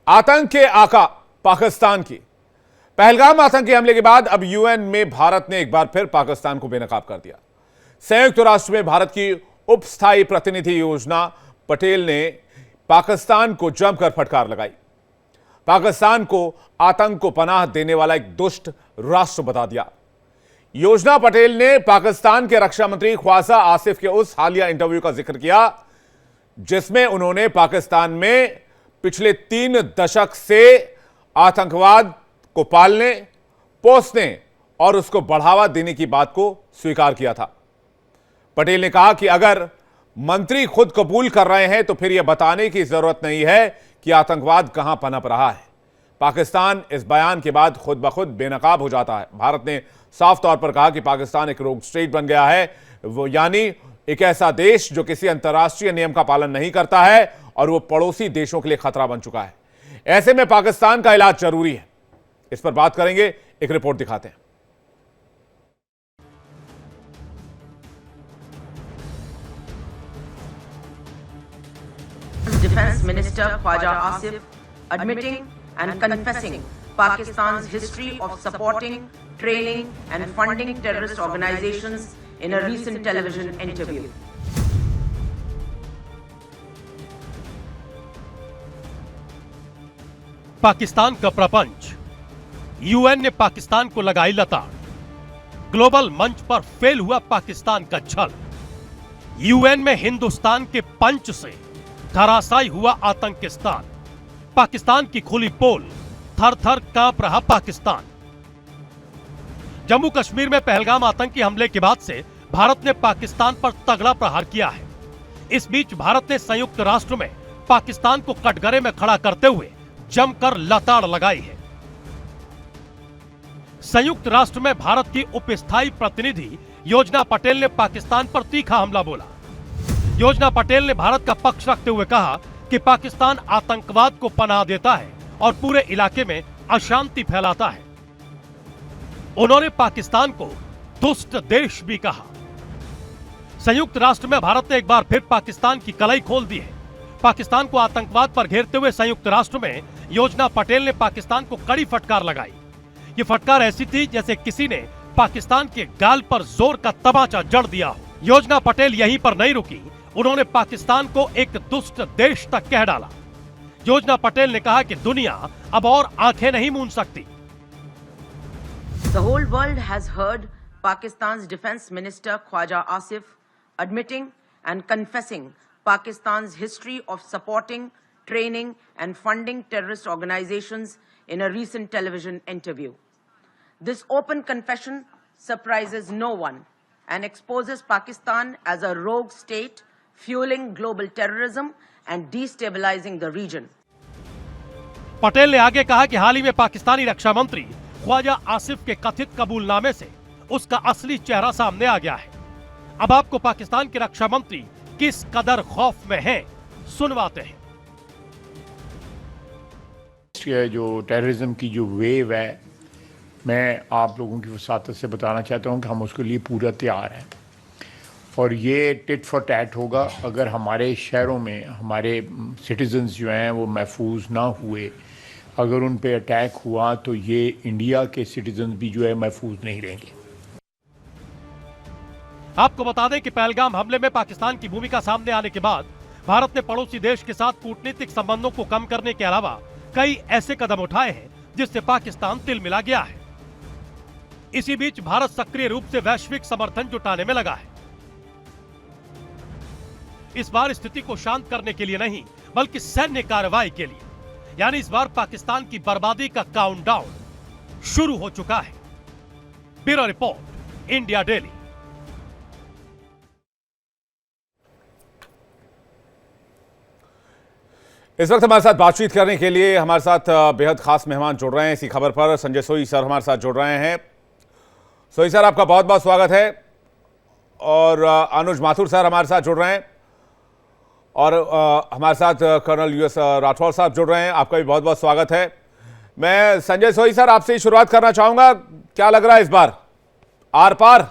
आतंक के आका पाकिस्तान की पहलगाम आतंकी हमले के बाद अब यूएन में भारत ने एक बार फिर पाकिस्तान को बेनकाब कर दिया। संयुक्त राष्ट्र में भारत की उप स्थायी प्रतिनिधि योजना पटेल ने पाकिस्तान को जमकर फटकार लगाई। पाकिस्तान को आतंक को पनाह देने वाला एक दुष्ट राष्ट्र बता दिया। योजना पटेल ने पाकिस्तान के रक्षा मंत्री ख्वाजा आसिफ के उस हालिया इंटरव्यू का जिक्र किया जिसमें उन्होंने पाकिस्तान में पिछले 3 दशक से आतंकवाद को पालने, पोसने और उसको बढ़ावा देने की बात को स्वीकार किया था। पटेल ने कहा कि अगर मंत्री खुद कबूल कर रहे हैं तो फिर यह बताने की जरूरत नहीं है कि आतंकवाद कहां पनप रहा है। पाकिस्तान इस बयान के बाद खुद ब खुद बेनकाब हो जाता है। भारत ने साफ तौर पर कहा कि पाकिस्तान एक रोग स्टेट बन गया है, वो यानी एक ऐसा देश जो किसी अंतर्राष्ट्रीय नियम का पालन नहीं करता है और वो पड़ोसी देशों के लिए खतरा बन चुका है। ऐसे में पाकिस्तान का इलाज जरूरी है। इस पर बात करेंगे, एक रिपोर्ट दिखाते हैं। Defense Minister Khwaja Asif admitting and confessing Pakistan's history of supporting, training and funding terrorist organizations in a recent television interview. Pakistan का प्रपंच, यूएन ने पाकिस्तान को लगाई लताड़। ग्लोबल मंच पर फेल हुआ पाकिस्तान का छल। यूएन में हिंदुस्तान के पंच से धराशायी हुआ आतंकिस्तान। पाकिस्तान की खुली पोल, थर थर कांप रहा पाकिस्तान। जम्मू कश्मीर में पहलगाम आतंकी हमले के बाद से भारत ने पाकिस्तान पर तगड़ा प्रहार किया है। इस बीच भारत ने संयुक्त राष्ट्र में पाकिस्तान को कटघरे में खड़ा करते हुए जमकर लताड़ लगाई है। संयुक्त राष्ट्र में भारत की उप स्थायी प्रतिनिधि योजना पटेल ने पाकिस्तान पर तीखा हमला बोला। योजना पटेल ने भारत का पक्ष रखते हुए कहा कि पाकिस्तान आतंकवाद को पनाह देता है और पूरे इलाके में अशांति फैलाता है। उन्होंने पाकिस्तान को दुष्ट देश भी कहा। संयुक्त राष्ट्र में भारत ने एक बार फिर पाकिस्तान की कलाई खोल दी है। पाकिस्तान को आतंकवाद पर घेरते हुए संयुक्त राष्ट्र में योजना पटेल ने पाकिस्तान को कड़ी फटकार लगाई। ये फटकार ऐसी थी जैसे किसी ने पाकिस्तान के गाल पर जोर का तमाचा जड़ दिया हो। योजना पटेल यहीं पर नहीं रुकी, उन्होंने पाकिस्तान को एक दुष्ट देश तक कह डाला। योजना पटेल ने कहा कि दुनिया अब और आंखें नहीं मूंद सकती। The whole world has heard Pakistan's Defense Minister Khwaja Asif admitting and confessing Pakistan's history of supporting, training and funding terrorist organizations in a recent television interview. This open confession surprises no one and exposes Pakistan as a rogue state fueling global terrorism and destabilizing the region. Patel ने आगे कहा कि हाल ही में पाकिस्तानी रक्षा मंत्री ख्वाजा आसिफ के कथित कबूलनामे से उसका असली चेहरा सामने आ गया है। अब आपको पाकिस्तान के रक्षा मंत्री किस कदर खौफ में हैं, सुनवाते हैं। जो टेररिज्म की जो वेव है, मैं आप लोगों की वसातत से बताना चाहता हूं कि हम उसके लिए पूरा तैयार हैं और ये टिट फॉर टैट होगा। अगर हमारे शहरों में हमारे सिटीजन्स जो हैं वो महफूज ना हुए, अगर उन पे अटैक हुआ तो ये इंडिया के सिटीजन्स भी जो है महफूज नहीं रहेंगे। आपको बता दें कि पहलगाम हमले में पाकिस्तान की भूमिका सामने आने के बाद भारत ने पड़ोसी देश के साथ कूटनीतिक संबंधों को कम करने के अलावा कई ऐसे कदम उठाए हैं जिससे पाकिस्तान तिलमिला गया है। इसी बीच भारत सक्रिय रूप से वैश्विक समर्थन जुटाने में लगा है। इस बार स्थिति को शांत करने के लिए नहीं बल्कि सैन्य कार्रवाई के लिए, यानी इस बार पाकिस्तान की बर्बादी का काउंटडाउन शुरू हो चुका है। Bureau report, India daily. इस वक्त हमारे साथ बातचीत करने के लिए हमारे साथ बेहद खास मेहमान जुड़ रहे हैं। इसी खबर पर संजय सोई सर हमारे साथ जुड़ रहे हैं। सोई सर, आपका बहुत बहुत स्वागत है। और अनुज माथुर सर हमारे साथ जुड़ रहे हैं और हमारे साथ कर्नल यूएस राठौर साहब जुड़ रहे हैं, आपका भी बहुत बहुत स्वागत है। मैं संजय सोई सर आपसे ही शुरुआत करना चाहूंगा, क्या लग रहा है इस बार आर पार?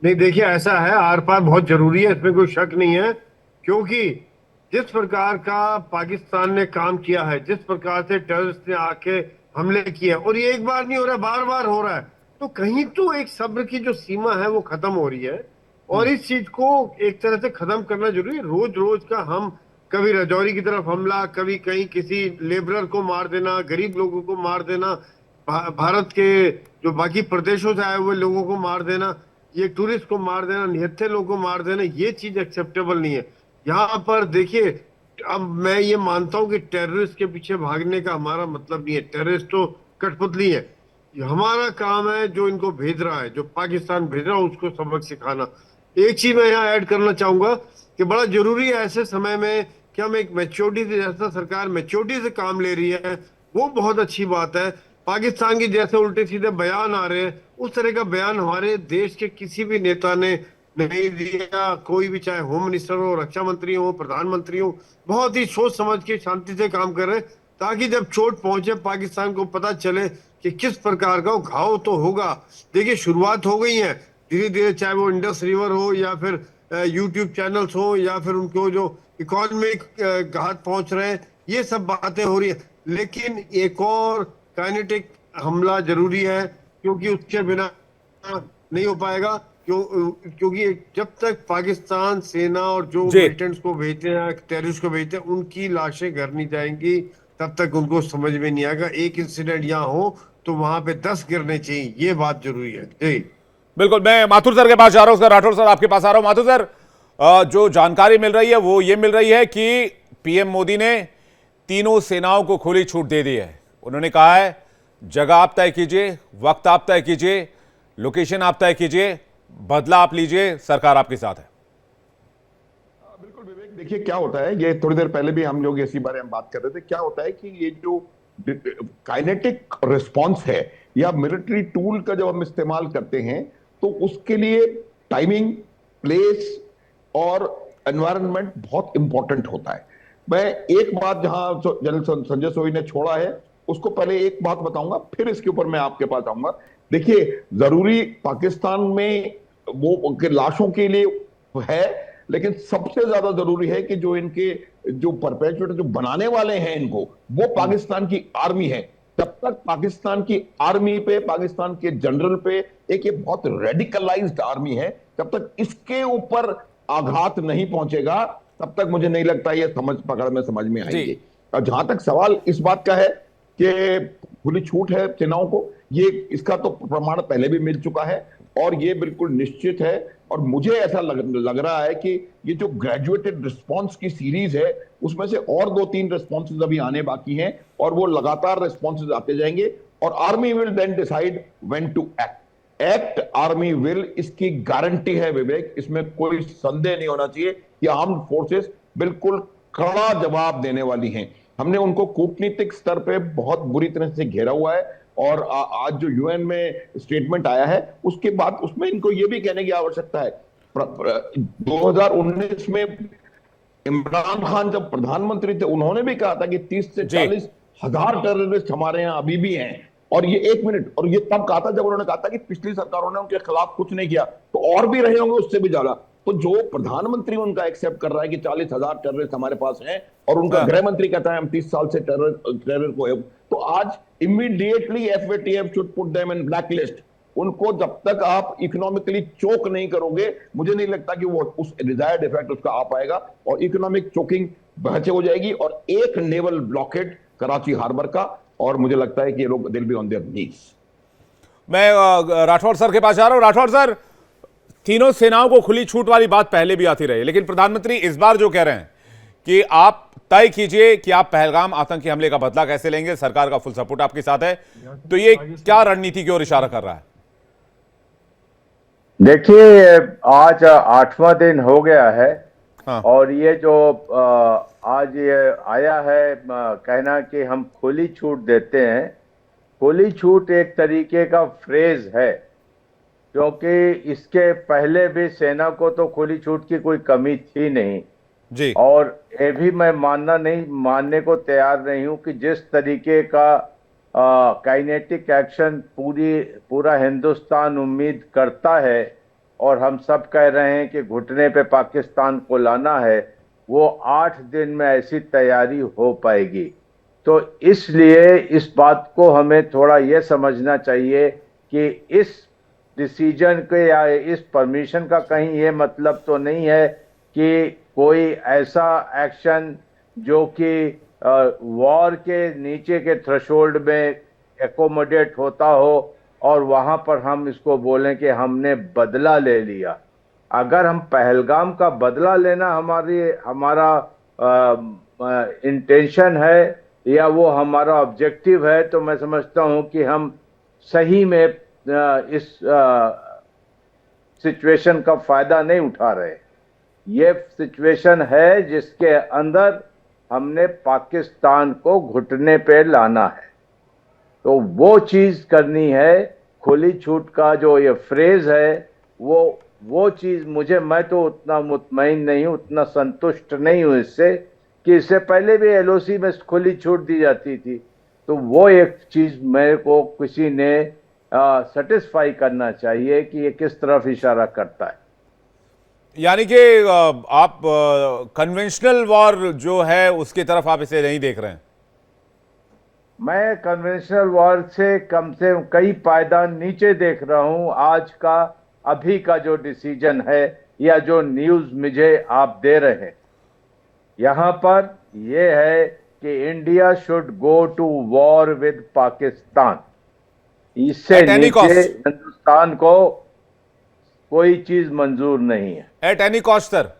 नहीं, देखिए ऐसा है, आर पार बहुत जरूरी है, इसमें कोई शक नहीं है, क्योंकि जिस प्रकार का पाकिस्तान ने काम किया है, जिस प्रकार से टेररिस्ट ने आके हमले किए, और ये एक बार नहीं हो रहा, बार बार हो रहा है, तो कहीं तो एक सब्र की जो सीमा है वो खत्म हो रही है। और इस चीज को एक तरह से खत्म करना जरूरी है। रोज रोज का हम कभी राजौरी की तरफ हमला, कभी कहीं किसी लेबरर को मार देना, गरीब लोगों को मार देना, भारत के जो बाकी प्रदेशों से आए हुए लोगों को मार देना, ये टूरिस्ट को मार देना, निहत्थे लोगों को मार देना, ये चीज एक्सेप्टेबल नहीं है। यहाँ पर देखिए, अब मैं ये मानता हूं कि टेररिस्ट के पीछे भागने का हमारा मतलब नहीं है। टेररिस्ट तो कठपुतली है। हमारा काम है जो इनको भेज रहा है, जो पाकिस्तान भेज रहा है, उसको सबक सिखाना। एक चीज मैं यहाँ ऐड करना चाहूंगा कि बड़ा जरूरी है ऐसे समय में कि हम एक मैच्योरिटी से, जैसा सरकार मैच्योरिटी से काम ले रही है, वो बहुत अच्छी बात है। पाकिस्तान की जैसे उल्टे सीधे बयान आ रहे हैं, उस तरह का बयान हमारे देश के किसी भी नेता ने नहीं दिया। कोई भी, चाहे होम मिनिस्टर हो, रक्षा मंत्री हो, प्रधानमंत्री हो, बहुत ही सोच समझ के शांति से काम कर रहे हैं, ताकि जब चोट पहुंचे पाकिस्तान को पता चले कि किस प्रकार का घाव तो होगा। देखिए, शुरुआत हो गई है धीरे धीरे, चाहे वो इंडस रिवर हो या फिर यूट्यूब चैनल्स हो या फिर उनको जो इकोनॉमिक घात पहुंच रहे हैं, ये सब बातें हो रही है। लेकिन एक और काइनेटिक हमला जरूरी है, क्योंकि उसके बिना नहीं हो पाएगा। क्योंकि जब तक पाकिस्तान सेना और जो जी। मिलिटेंट्स को भेजते हैं, टेररिस्ट को भेजते हैं, उनकी लाशें घर नहीं जाएंगी, तब तक उनको समझ में नहीं आएगा। एक इंसिडेंट यहाँ हो तो वहां पे 10 गिरने चाहिए, ये बात जरूरी है। जी बिल्कुल, मैं माथुर सर के पास जा रहा हूं। सर, राठौर सर आपके पास आ रहा हूं। माथुर सर, जो जानकारी मिल रही है वो ये मिल रही है कि पीएम मोदी ने तीनों सेनाओं को खुली छूट दे दी है। उन्होंने कहा है जगह आप तय कीजिए, वक्त आप तय कीजिए, लोकेशन आप तय कीजिए, बदला आप लीजिए, सरकार आपके साथ है। बिल्कुल विवेक, देखिए क्या होता है, ये थोड़ी देर पहले भी हम लोग इसी बारे में बात कर रहे थे। क्या होता है कि ये जो काइनेटिक रिस्पॉन्स है या मिलिट्री टूल का जब हम इस्तेमाल करते हैं, तो उसके लिए टाइमिंग, प्लेस और एनवायरनमेंट बहुत इंपॉर्टेंट होता है। मैं एक बात, जहां जनरल संजय सोई ने छोड़ा है, उसको पहले एक बात बताऊंगा, फिर इसके ऊपर मैं आपके पास आऊंगा। देखिए, जरूरी पाकिस्तान में वो उनके लाशों के लिए है, लेकिन सबसे ज्यादा जरूरी है कि जो इनके जो परपेचुएटर, जो बनाने वाले हैं इनको, वो पाकिस्तान की आर्मी है। जब तक पाकिस्तान की आर्मी पे, पाकिस्तान के जनरल पे एक ये बहुत रेडिकलाइज्ड आर्मी है, जब तक इसके ऊपर आघात नहीं पहुंचेगा, तब तक मुझे नहीं लगता ये पकड़ में समझ में आएंगे। और जहां तक सवाल इस बात का है कि खुली छूट है सेनाओं को, ये इसका तो प्रमाण पहले भी मिल चुका है और ये बिल्कुल निश्चित है। और मुझे ऐसा लग रहा है कि ये जो ग्रेजुएटेड रिस्पॉन्स की सीरीज है, उसमें से और 2-3 रिस्पॉन्सेज अभी आने बाकी हैं और वो लगातार रिस्पॉन्सेज आते जाएंगे और army will then decide when to act. Army will, इसकी गारंटी है विवेक, इसमें कोई संदेह नहीं होना चाहिए कि आर्म्ड फोर्सेस बिल्कुल कड़ा जवाब देने वाली हैं। हमने उनको कूटनीतिक स्तर पे बहुत बुरी तरह से घेरा हुआ है और आज जो यूएन में स्टेटमेंट आया है, उसके बाद उसमें इनको ये भी कहने की आवश्यकता है। 2019 में इमरान खान जब प्रधानमंत्री थे, उन्होंने भी कहा था कि 30 से 40 हजार टेररिस्ट हमारे यहाँ अभी भी हैं। और ये 1 मिनट, और ये तब कहा था जब उन्होंने कहा था कि पिछली सरकारों ने उनके खिलाफ कुछ नहीं किया, तो और भी रहे होंगे उससे भी ज्यादा। तो जो प्रधानमंत्री उनका एक्सेप्ट कर रहा है कि 40,000 टेररिस्ट हमारे पास हैं और उनका गृह मंत्री कहता है हम 30 साल से टेरर को है, तो आज immediately FATF should put them in black list. उनको जब तक आप इकोनॉमिकली चोक नहीं करोगे, मुझे नहीं लगता कि वो उस डिजायर्ड इफेक्ट उसका आ पाएगा और इकोनॉमिक चोकिंग बहचे हो जाएगी और एक नेवल ब्लॉकेड कराची हार्बर का, और मुझे लगता है कि ये लोग दिल बी ऑन देयर नीज। मैं राठौर सर के पास जा रहा हूं। राठौर सर, तीनों सेनाओं को खुली छूट वाली बात पहले भी आती रही, लेकिन प्रधानमंत्री इस बार जो कह रहे हैं कि आप तय कीजिए कि आप पहलगाम आतंकी हमले का बदला कैसे लेंगे, सरकार का फुल सपोर्ट आपके साथ है, तो ये क्या रणनीति की ओर इशारा कर रहा है? देखिए, आज 8वां दिन हो गया है। हाँ। और ये जो आज ये आया है कहना कि हम खुली छूट देते हैं, खुली छूट एक तरीके का फ्रेज है, क्योंकि इसके पहले भी सेना को तो खुली छूट की कोई कमी थी नहीं जी। और ये भी मैं मानने को तैयार नहीं हूं कि जिस तरीके का काइनेटिक एक्शन पूरा हिंदुस्तान उम्मीद करता है और हम सब कह रहे हैं कि घुटने पे पाकिस्तान को लाना है, वो 8 दिन में ऐसी तैयारी हो पाएगी। तो इसलिए इस बात को हमें थोड़ा ये समझना चाहिए कि इस डिसीजन के या इस परमिशन का कहीं ये मतलब तो नहीं है कि कोई ऐसा एक्शन जो कि वॉर के नीचे के थ्रेशोल्ड में एकोमोडेट होता हो और वहां पर हम इसको बोलें कि हमने बदला ले लिया। अगर हम पहलगाम का बदला लेना हमारा इंटेंशन है या वो हमारा ऑब्जेक्टिव है, तो मैं समझता हूं कि हम सही में इस सिचुएशन का फायदा नहीं उठा रहे। ये सिचुएशन है जिसके अंदर हमने पाकिस्तान को घुटने पे लाना है, तो वो चीज करनी है। खुली छूट का जो ये फ्रेज है वो चीज मैं तो उतना मुतमईन नहीं हूं, उतना संतुष्ट नहीं हूं इससे कि इससे पहले भी एलओसी में खुली छूट दी जाती थी। तो वो एक चीज मेरे को किसी ने सेटिस्फाई करना चाहिए कि ये किस तरफ इशारा करता है। यानी कि आप कन्वेंशनल वॉर जो है उसकी तरफ आप इसे नहीं देख रहे हैं? मैं कन्वेंशनल वॉर से कम कई पायदान नीचे देख रहा हूं। आज का अभी का जो डिसीजन है या जो न्यूज मुझे आप दे रहे हैं, यहां पर यह है कि India should go to war with Pakistan. इससे नीचे हिंदुस्तान को कोई चीज मंजूर नहीं है। At any cost sir?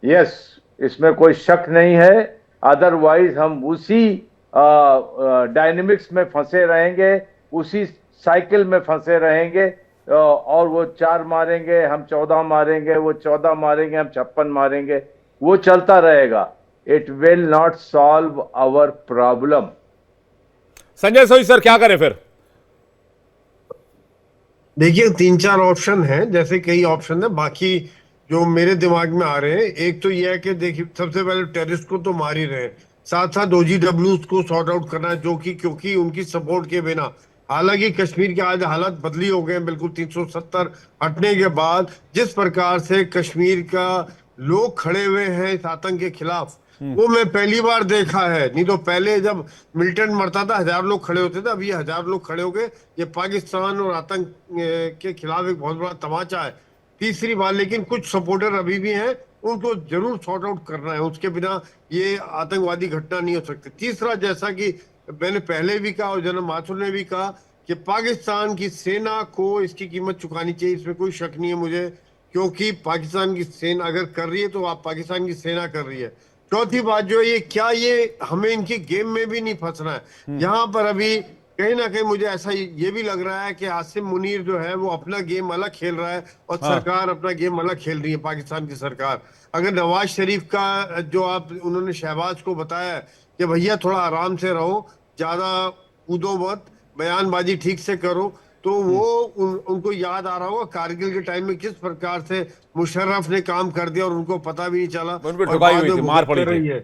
Yes, इसमें कोई शक नहीं है। अदरवाइज हम उसी डायनेमिक्स में फंसे रहेंगे, उसी साइकिल में फंसे रहेंगे और वो 4 मारेंगे, हम 14 मारेंगे, वो 14 मारेंगे, हम 56 मारेंगे, वो चलता रहेगा। It will not solve our problem. Sanjay Soi sir, क्या करें फिर? देखिए 3-4 ऑप्शन हैं, जैसे कई ऑप्शन है, बाकी जो मेरे दिमाग में आ रहे हैं, एक तो यह है कि देखिए सबसे पहले टेररिस्ट को तो मार ही रहे हैं, साथ साथ OGWs को सॉर्ट आउट करना है, जो कि क्योंकि उनकी सपोर्ट के बिना, हालांकि कश्मीर के आज हालात बदली हो गए हैं बिल्कुल 370 हटने के बाद। जिस प्रकार से कश्मीर का लोग खड़े हुए हैं इस आतंक के खिलाफ, वो मैं पहली बार देखा है। नहीं तो पहले जब मिलिटेंट मरता था 1000 लोग खड़े होते थे, अब ये 1000 लोग खड़े हो गए। ये पाकिस्तान और आतंक के खिलाफ एक बहुत बड़ा तमाचा है। तीसरी बात, लेकिन कुछ सपोर्टर अभी भी हैं, उनको जरूर सॉर्ट आउट करना है, उसके बिना ये आतंकवादी घटना नहीं हो सकती। तीसरा, जैसा कि मैंने पहले भी कहा और जनरल माथुर ने भी कहा कि पाकिस्तान की सेना को इसकी कीमत चुकानी चाहिए, इसमें कोई शक नहीं है मुझे, क्योंकि पाकिस्तान की सेना अगर कर रही है तो आप पाकिस्तान की सेना कर रही है। चौथी बात जो है, ये हमें इनकी गेम में भी नहीं फंसना है। यहाँ पर अभी कहीं ना कहीं मुझे ऐसा ये भी लग रहा है कि आसिम मुनीर जो है वो अपना गेम अलग खेल रहा है और सरकार अपना गेम अलग खेल रही है। पाकिस्तान की सरकार, अगर नवाज शरीफ का जो उन्होंने शहबाज को बताया कि भैया थोड़ा आराम से रहो, ज्यादा कूदो मत, बयानबाजी ठीक से करो, तो वो उनको याद आ रहा होगा कारगिल के टाइम में किस प्रकार से मुशर्रफ ने काम कर दिया और उनको पता भी नहीं चला, और बाद में मार पड़ी रही है।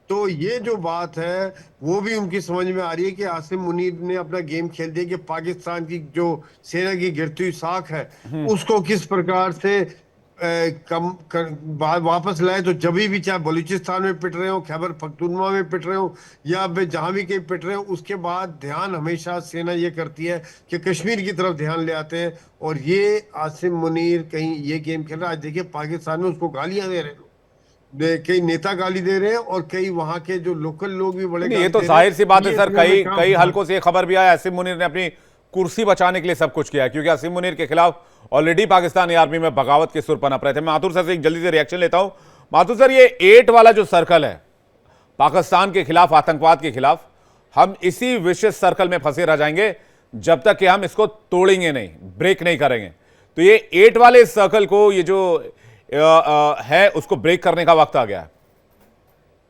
तो ये जो बात है वो भी उनकी समझ में आ रही है कि आसिम मुनीर ने अपना गेम खेल दिया कि पाकिस्तान की जो सेना की गिरती हुई साख है उसको किस प्रकार से वापस लाए। तो जब भी चाहे बलूचिस्तान में पिट रहे हो, खैबर पख्तूनख्वा में पिट रहे हो, या जहां भी कहीं पिट रहे हो, उसके बाद ध्यान हमेशा सेना ये करती है कि कश्मीर की तरफ ध्यान ले आते हैं। और ये आसिम मुनीर कहीं ये गेम खेल रहा है। आज देखिए पाकिस्तान में उसको गालियां दे रहे हैं, कई नेता गाली दे रहे हैं और कई वहां के जो लोकल लोग भी बड़े। ये तो जाहिर सी बात है सर, कई हलकों से ये खबर भी आया आसिम मुनीर ने अपनी कुर्सी बचाने के लिए सब कुछ किया है, क्योंकि आसिम मुनीर के खिलाफ ऑलरेडी पाकिस्तानी आर्मी में बगावत के सुर पनप रहे थे। मैं माथुर सर से एक जल्दी से रिएक्शन लेता हूं। माथुर सर, ये 8 वाला जो सर्कल है पाकिस्तान के खिलाफ, आतंकवाद के खिलाफ, हम इसी विशेष सर्कल में फंसे रह जाएंगे जब तक कि हम इसको तोड़ेंगे नहीं, ब्रेक नहीं करेंगे। तो ये 8 वाले सर्कल को, ये जो है, उसको ब्रेक करने का वक्त आ गया है।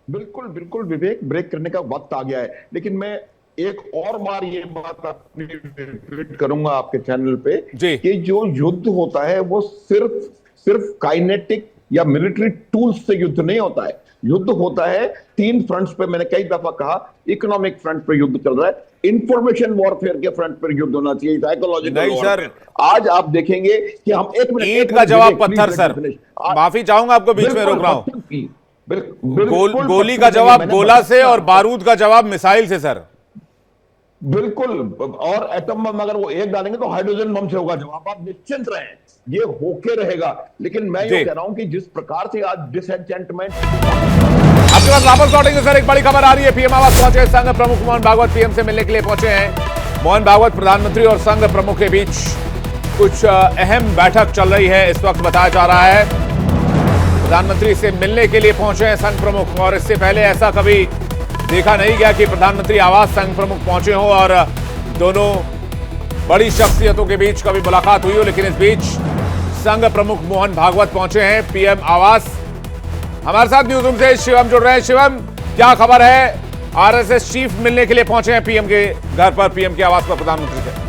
बिल्कुल बिल्कुल विवेक, ब्रेक करने का वक्त आ गया है। लेकिन मैं एक और बार ये बात अपनी रिपीट करूंगा आपके चैनल पे कि जो युद्ध होता है वो सिर्फ काइनेटिक या मिलिट्री टूल्स से युद्ध नहीं होता है। युद्ध होता है 3 फ्रंट्स पे। मैंने कई दफा कहा, इकोनॉमिक फ्रंट पे युद्ध चल रहा है, इंफॉर्मेशन वॉरफेयर के फ्रंट पर युद्ध होना चाहिए, साइकोलॉजिकल नहीं सर, आज आप देखेंगे कि हम एक मिनट ईंट का जवाब पत्थर सर। माफी चाहूंगा, आपको बीच में रोक रहा हूं। गोली का जवाब गोला से और बारूद का जवाब मिसाइल से सर। बिल्कुल, और एटम बम अगर वो एक डालेंगे तो हाइड्रोजन बम से होगा जवाब, आप निश्चिंत रहें, ये होके रहेगा। लेकिन मैं ये कह रहा हूं कि जिस प्रकार से आज डिसएंचेंटमेंट। आपके पास वापस लौटेंगे सर, एक बड़ी खबर आ रही है। पीएम आवास पहुंचे संघ प्रमुख मोहन भागवत, पीएम से मिलने के लिए पहुंचे हैं मोहन भागवत। प्रधानमंत्री और संघ प्रमुख के बीच कुछ अहम बैठक चल रही है इस वक्त, बताया जा रहा है। प्रधानमंत्री से मिलने के लिए पहुंचे हैं संघ प्रमुख, और इससे पहले ऐसा कभी देखा नहीं गया कि प्रधानमंत्री आवास संघ प्रमुख पहुंचे हो और दोनों बड़ी शख्सियतों के बीच कभी मुलाकात हुई हो। लेकिन इस बीच संघ प्रमुख मोहन भागवत पहुंचे हैं पीएम आवास। हमारे साथ न्यूज रूम से शिवम जुड़ रहे हैं। शिवम, क्या खबर है? आरएसएस चीफ मिलने के लिए पहुंचे हैं पीएम के घर पर, पीएम के आवास पर प्रधानमंत्री से।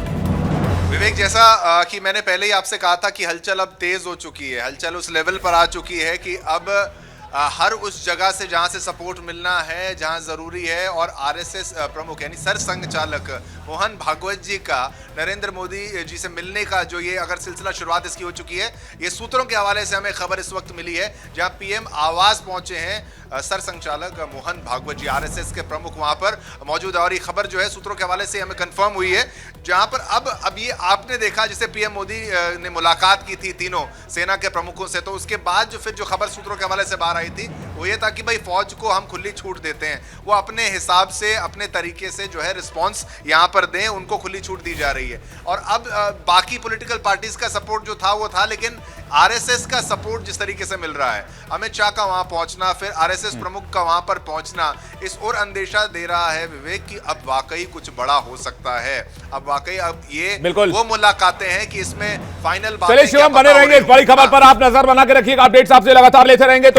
विवेक, जैसा कि मैंने पहले ही आपसे कहा था कि हलचल अब तेज हो चुकी है, हलचल उस लेवल पर आ चुकी है कि अब हर उस जगह से जहां से सपोर्ट मिलना है, जहां जरूरी है, और आरएसएस प्रमुख यानी सरसंघ चालक मोहन भागवत जी का नरेंद्र मोदी जी से मिलने का जो ये अगर सिलसिला शुरुआत इसकी हो चुकी है, ये सूत्रों के हवाले से हमें खबर इस वक्त मिली है, जहां पीएम आवास पहुंचे हैं सरसंघ चालक मोहन भागवत जी, आरएसएस के प्रमुख वहां पर मौजूद है। और ये खबर जो है सूत्रों के हवाले से हमें कंफर्म हुई है, जहां पर अब ये आपने देखा जिसे पीएम मोदी ने मुलाकात की थी तीनों सेना के प्रमुखों से, तो उसके बाद जो फिर जो खबर सूत्रों के हवाले से बाहर आई थी वो ये था कि भाई फौज को हम खुली छूट देते हैं, वो अपने हिसाब से अपने तरीके से जो है रिस्पॉन्स यहाँ पर दें, उनको खुली छूट दी जा रही है। और अब बाकी पॉलिटिकल पार्टीज का सपोर्ट जो था वो था, लेकिन आरएसएस का सपोर्ट जिस तरीके से मिल रहा है, अमित शाह का वहां पहुंचना, फिर आरएसएस प्रमुख का वहां पर पहुंचना, इस और अंदेशा दे रहा है विवेक कि अब वाकई कुछ बड़ा हो सकता है। अब वाकई अब ये वो मुलाकातें हैं कि इसमें फाइनल बात। चलिए शिवम, बने रहेंगे इस बड़ी खबर पर, आप नजर बना के रखिएगा, अपडेट्स आपसे लगातार लेते रहेंगे।